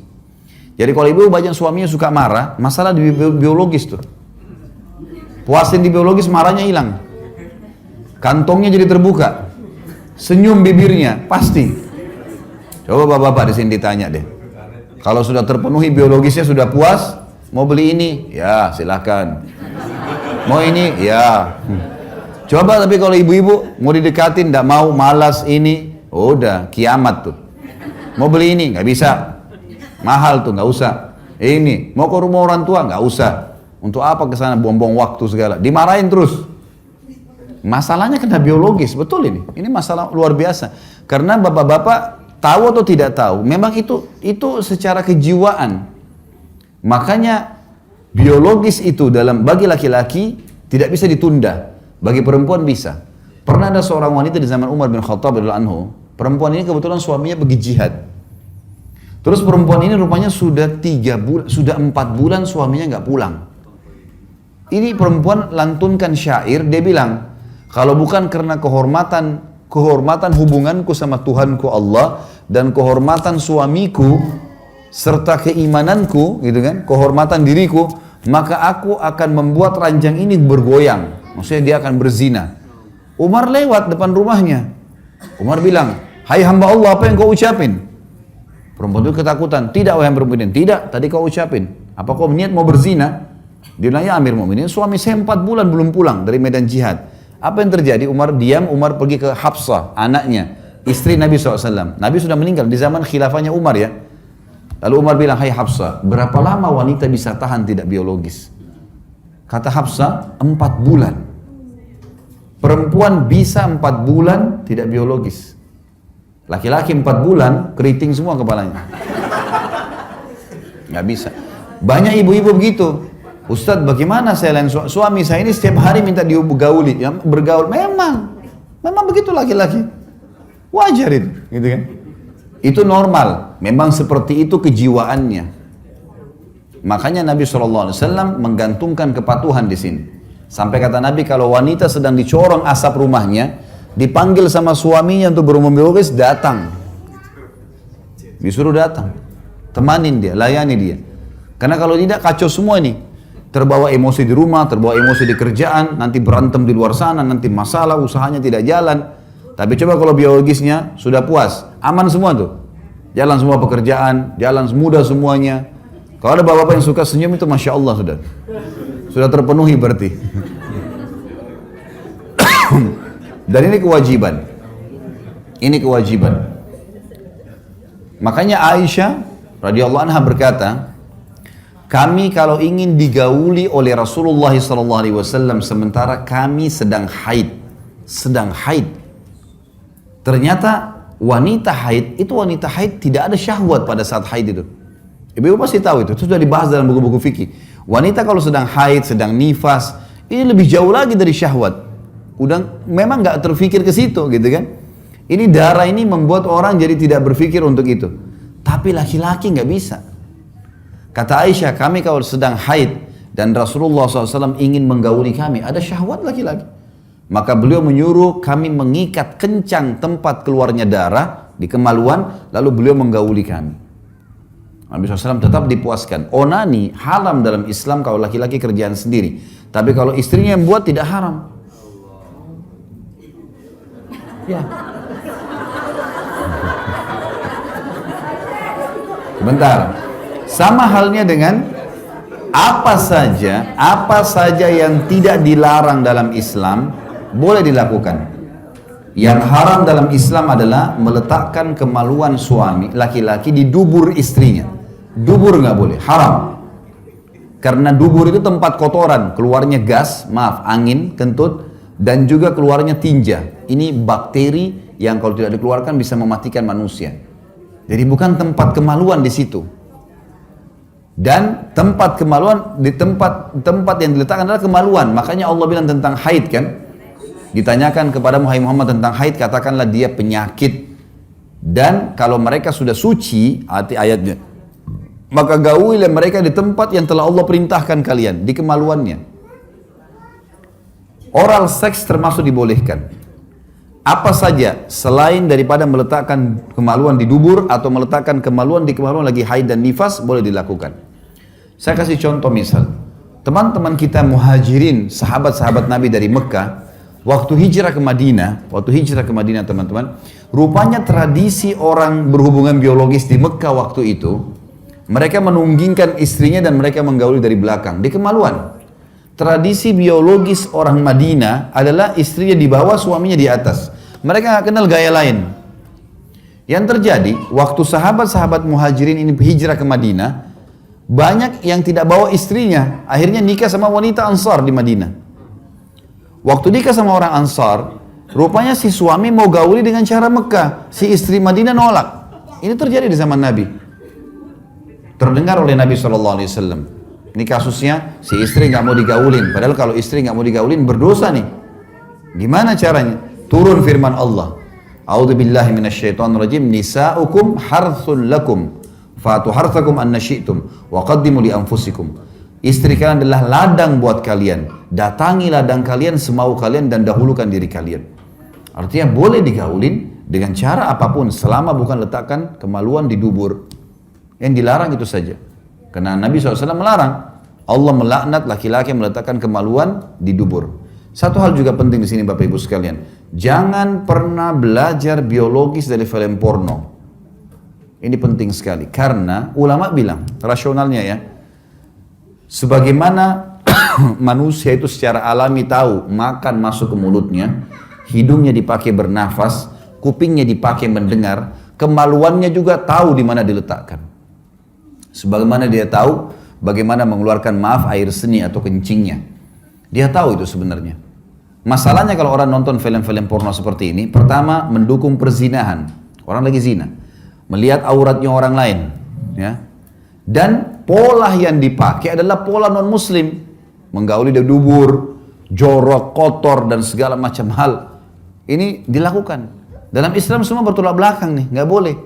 Jadi kalau ibu banyak suaminya suka marah, masalah di biologis tuh. Puasin di biologis, marahnya hilang. Kantongnya jadi terbuka. Senyum bibirnya, pasti. Coba bapak-bapak di sini ditanya deh. Kalau sudah terpenuhi biologisnya, sudah puas, mau beli ini? Ya, silakan. Mau ini? Ya. Coba tapi kalau ibu-ibu mau didekatin, tidak mau, malas ini, oh, udah kiamat tuh. Mau beli ini nggak bisa, mahal tuh, nggak usah. Ini mau ke rumah orang tua nggak usah. Untuk apa ke sana buang-buang waktu segala? Dimarahin terus. Masalahnya kena biologis, betul ini. Ini masalah luar biasa. Karena bapak-bapak tahu atau tidak tahu, memang itu secara kejiwaan. Makanya biologis itu bagi laki-laki tidak bisa ditunda, bagi perempuan bisa. Pernah ada seorang wanita di zaman Umar bin Khattab radhiyallahu anhu. Perempuan ini kebetulan suaminya pergi jihad. Terus perempuan ini rupanya sudah 4 bulan suaminya nggak pulang. Ini perempuan lantunkan syair, dia bilang, kalau bukan karena kehormatan hubunganku sama Tuhanku Allah dan kehormatan suamiku serta keimananku, gitu kan, kehormatan diriku, maka aku akan membuat ranjang ini bergoyang. Maksudnya dia akan berzina. Umar lewat depan rumahnya. Umar bilang, hai hamba Allah, apa yang kau ucapin? Perempuan itu ketakutan. Tidak, wahai perempuan, tidak, tadi kau ucapin. Apa kau niat mau berzina? Dia bilang, ya Amir Mu'minin, suami saya 4 bulan belum pulang dari medan jihad. Apa yang terjadi? Umar diam, Umar pergi ke Hafsah, anaknya, istri Nabi SAW. Nabi sudah meninggal di zaman khilafahnya Umar ya. Lalu Umar bilang, hai Hafsah, berapa lama wanita bisa tahan tidak biologis? Kata Hafsah, 4 bulan. Perempuan bisa 4 bulan tidak biologis. Laki-laki 4 bulan, keriting semua kepalanya. Nggak bisa. Banyak ibu-ibu begitu. Ustadz, bagaimana saya lain suami saya ini setiap hari minta digauli, ya, bergaul. Memang begitu laki-laki. Wajar itu, gitu kan? Itu normal. Memang seperti itu kejiwaannya. Makanya Nabi SAW menggantungkan kepatuhan di sini. Sampai kata Nabi, kalau wanita sedang dicorong asap rumahnya, dipanggil sama suaminya untuk berhubungan biologis, datang. Disuruh datang. Temanin dia, layani dia. Karena kalau tidak, kacau semua ini. terbawa emosi di rumah, terbawa emosi di kerjaan, nanti berantem di luar sana, nanti masalah, usahanya tidak jalan. Tapi coba kalau biologisnya sudah puas, aman semua tuh. Jalan semua pekerjaan, jalan mudah semuanya. Kalau ada bapak-bapak yang suka senyum itu Masya Allah sudah terpenuhi berarti. Dan ini kewajiban. Ini kewajiban. Makanya Aisyah radhiyallahu anha berkata, kami kalau ingin digauli oleh Rasulullah SAW sementara kami sedang haid, ternyata wanita haid tidak ada syahwat pada saat haid itu. Ibu pasti tahu itu sudah dibahas dalam buku-buku fikih. Wanita kalau sedang haid, sedang nifas, ini lebih jauh lagi dari syahwat. Udah memang nggak terfikir ke situ gitu kan. Ini darah ini membuat orang jadi tidak berpikir untuk itu. Tapi laki-laki nggak bisa. Kata Aisyah, kami kalau sedang haid dan Rasulullah SAW ingin menggauli kami, ada syahwat laki-laki. Maka beliau menyuruh kami mengikat kencang tempat keluarnya darah di kemaluan, lalu beliau menggauli kami. Nabi SAW tetap dipuaskan. Onani haram dalam Islam kalau laki-laki kerjaan sendiri. Tapi kalau istrinya yang buat tidak haram. Ya. Sebentar. Sama halnya dengan apa saja yang tidak dilarang dalam Islam boleh dilakukan. Yang haram dalam Islam adalah meletakkan kemaluan suami laki-laki di dubur istrinya. Dubur nggak boleh, haram. Karena dubur itu tempat kotoran, keluarnya gas, angin, kentut, dan juga keluarnya tinja. Ini bakteri yang kalau tidak dikeluarkan bisa mematikan manusia. Jadi bukan tempat kemaluan di situ. Dan tempat kemaluan di tempat yang diletakkan adalah kemaluan. Makanya Allah bilang tentang haid kan. Ditanyakan kepada Muhammad tentang haid, katakanlah dia penyakit. Dan kalau mereka sudah suci, arti ayatnya, maka gaulilah mereka di tempat yang telah Allah perintahkan kalian, di kemaluannya. Oral seks termasuk dibolehkan. Apa saja selain daripada meletakkan kemaluan di dubur atau meletakkan kemaluan di kemaluan lagi haid dan nifas boleh dilakukan. Saya kasih contoh misal, teman-teman kita muhajirin, sahabat-sahabat Nabi dari Mekah, waktu hijrah ke Madinah teman-teman, rupanya tradisi orang berhubungan biologis di Mekah waktu itu, mereka menunggingkan istrinya dan mereka menggauli dari belakang, di kemaluan. Tradisi biologis orang Madinah adalah istrinya di bawah, suaminya di atas. Mereka nggak kenal gaya lain. Yang terjadi, waktu sahabat-sahabat muhajirin ini hijrah ke Madinah, banyak yang tidak bawa istrinya, akhirnya nikah sama wanita Ansar di Madinah. Waktu nikah sama orang Ansar, rupanya si suami mau gauli dengan cara Mekah, si istri Madinah nolak. Ini terjadi di zaman Nabi. Terdengar oleh Nabi SAW. Ini kasusnya, si istri nggak mau digaulin. Padahal kalau istri nggak mau digaulin berdosa nih. Gimana caranya? Turun firman Allah. A'udzubillahi minasyaitonirrajim. Nisa'ukum harthun lakum. Fatu harthakum anna syi'tum. Wa qaddimu li anfusikum. Istri kalian adalah ladang buat kalian. Datangi ladang kalian semau kalian dan dahulukan diri kalian. Artinya boleh digaulin dengan cara apapun selama bukan letakkan kemaluan di dubur. Yang dilarang itu saja. Karena Nabi SAW melarang. Allah melaknat laki-laki yang meletakkan kemaluan di dubur. Satu hal juga penting di sini Bapak Ibu sekalian. Jangan pernah belajar biologis dari film porno. Ini penting sekali. Karena ulama bilang, rasionalnya ya, sebagaimana manusia itu secara alami tahu makan masuk ke mulutnya, hidungnya dipakai bernafas, kupingnya dipakai mendengar, kemaluannya juga tahu di mana diletakkan. Sebagaimana dia tahu bagaimana mengeluarkan air seni atau kencingnya. Dia tahu itu sebenarnya. Masalahnya kalau orang nonton film-film porno seperti ini, pertama mendukung perzinahan. Orang lagi zina. Melihat auratnya orang lain. Ya. Dan pola yang dipakai adalah pola non-muslim. Menggauli di dubur, jorok, kotor, dan segala macam hal. Ini dilakukan. Dalam Islam semua bertolak belakang nih, nggak boleh.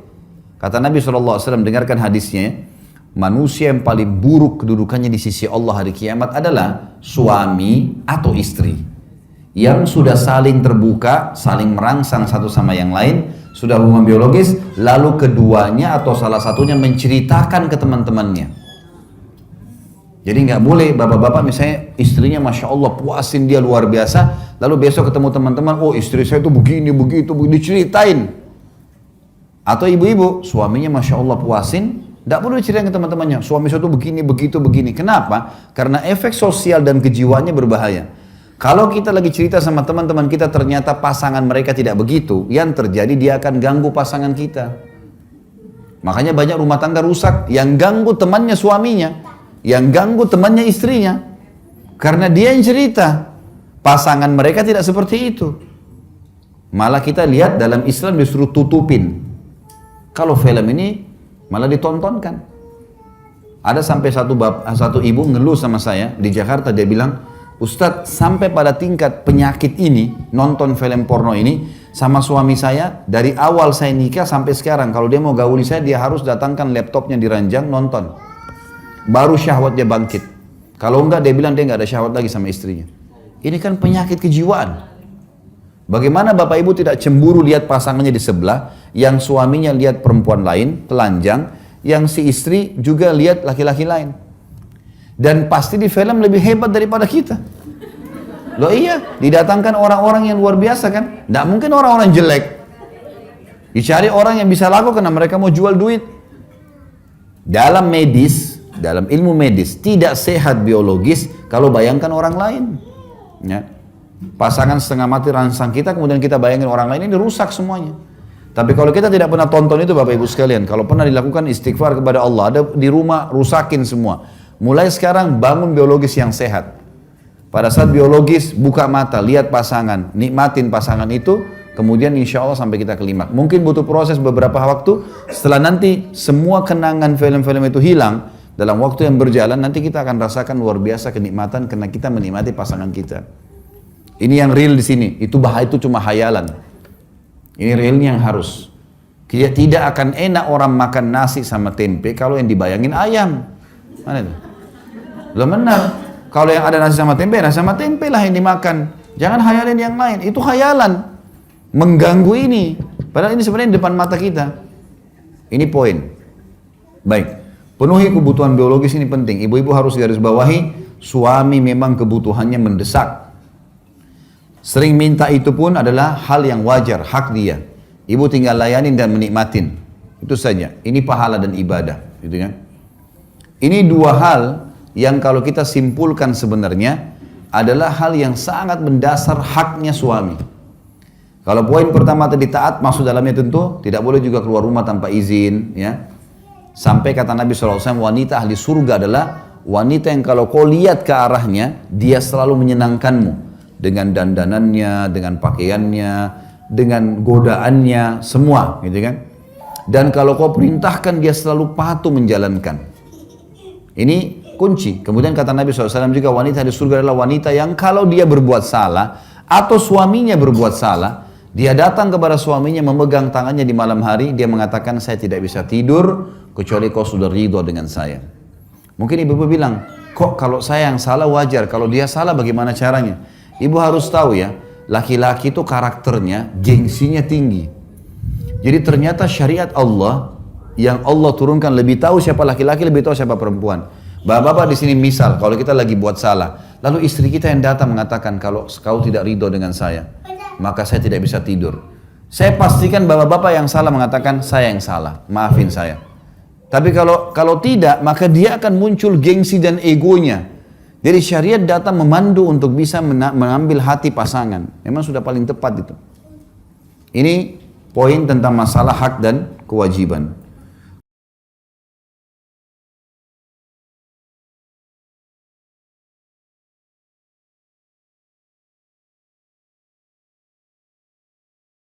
Kata Nabi SAW, dengarkan hadisnya. Manusia yang paling buruk kedudukannya di sisi Allah hari kiamat adalah suami atau istri yang sudah saling terbuka, saling merangsang satu sama yang lain, sudah hubungan biologis, lalu keduanya atau salah satunya menceritakan ke teman-temannya. Jadi nggak boleh bapak-bapak misalnya istrinya Masya Allah puasin dia luar biasa, lalu besok ketemu teman-teman, oh istri saya tuh begini, begitu, diceritain. Atau ibu-ibu, suaminya Masya Allah puasin, tidak boleh diceritain ke teman-temannya, suami saya tuh begini, begitu, begini. Kenapa? Karena efek sosial dan kejiwaannya berbahaya. Kalau kita lagi cerita sama teman-teman kita ternyata pasangan mereka tidak begitu, yang terjadi dia akan ganggu pasangan kita. Makanya banyak rumah tangga rusak, yang ganggu temannya suaminya, yang ganggu temannya istrinya. Karena dia yang cerita, pasangan mereka tidak seperti itu. Malah kita lihat dalam Islam disuruh tutupin. Kalau film ini malah ditontonkan. Ada sampai satu ibu ngeluh sama saya di Jakarta, dia bilang, Ustadz, sampai pada tingkat penyakit ini, nonton film porno ini, sama suami saya, dari awal saya nikah sampai sekarang, kalau dia mau gauli saya, dia harus datangkan laptopnya di ranjang, nonton. Baru syahwat dia bangkit. Kalau enggak, dia bilang dia enggak ada syahwat lagi sama istrinya. Ini kan penyakit kejiwaan. Bagaimana bapak ibu tidak cemburu lihat pasangannya di sebelah, yang suaminya lihat perempuan lain, telanjang, yang si istri juga lihat laki-laki lain. Dan pasti di film lebih hebat daripada kita. Loh iya, didatangkan orang-orang yang luar biasa kan. Tidak mungkin orang-orang jelek. Dicari orang yang bisa laku karena mereka mau jual duit. Dalam medis, dalam ilmu medis, tidak sehat biologis kalau bayangkan orang lain. Ya. Pasangan setengah mati rangsang kita, kemudian kita bayangin orang lain, ini rusak semuanya. Tapi kalau kita tidak pernah tonton itu Bapak Ibu sekalian, kalau pernah dilakukan istighfar kepada Allah, ada di rumah rusakin semua. Mulai sekarang bangun biologis yang sehat. Pada saat biologis buka mata, lihat pasangan, nikmatin pasangan itu, kemudian insya Allah sampai kita kelimak. Mungkin butuh proses beberapa waktu, setelah nanti semua kenangan film-film itu hilang, dalam waktu yang berjalan nanti kita akan rasakan luar biasa kenikmatan karena kita menikmati pasangan kita. Ini yang real di sini, itu bahaya, itu cuma hayalan. Ini realnya yang harus. Tidak akan enak orang makan nasi sama tempe kalau yang dibayangin ayam. Mana itu? Loh benar. Kalau yang ada nasi sama tempe lah yang dimakan. Jangan hayalin yang lain. Itu hayalan. Mengganggu ini. Padahal ini sebenarnya di depan mata kita. Ini poin. Baik. Penuhi kebutuhan biologis ini penting. Ibu-ibu harus garis bawahi. Suami memang kebutuhannya mendesak. Sering minta itu pun adalah hal yang wajar. Hak dia. Ibu tinggal layanin dan menikmatin. Itu saja. Ini pahala dan ibadah. Gitu kan? Ini dua hal yang kalau kita simpulkan sebenarnya adalah hal yang sangat mendasar haknya suami. Kalau poin pertama tadi taat, maksud dalamnya tentu tidak boleh juga keluar rumah tanpa izin. Ya. Sampai kata Nabi SAW, wanita ahli surga adalah wanita yang kalau kau lihat ke arahnya, dia selalu menyenangkanmu. Dengan dandanannya, dengan pakaiannya, dengan godaannya, semua. Gitu kan? Dan kalau kau perintahkan, dia selalu patuh menjalankan. Ini kunci. Kemudian kata Nabi SAW juga, wanita di surga adalah wanita yang kalau dia berbuat salah atau suaminya berbuat salah, dia datang kepada suaminya memegang tangannya di malam hari, dia mengatakan saya tidak bisa tidur kecuali kau sudah ridho dengan saya. Mungkin ibu-ibu bilang, kok kalau saya yang salah wajar, kalau dia salah bagaimana caranya? Ibu harus tahu ya, laki-laki itu karakternya, gengsinya tinggi. Jadi ternyata syariat Allah yang Allah turunkan lebih tahu siapa laki-laki, lebih tahu siapa perempuan. Bapak-bapak di sini misal, kalau kita lagi buat salah, lalu istri kita yang datang mengatakan kalau kau tidak ridho dengan saya, maka saya tidak bisa tidur. Saya pastikan bapak-bapak yang salah mengatakan saya yang salah, maafin saya. Tapi kalau tidak, maka dia akan muncul gengsi dan egonya. Jadi syariat datang memandu untuk bisa mengambil hati pasangan. Memang sudah paling tepat itu. Ini poin tentang masalah hak dan kewajiban.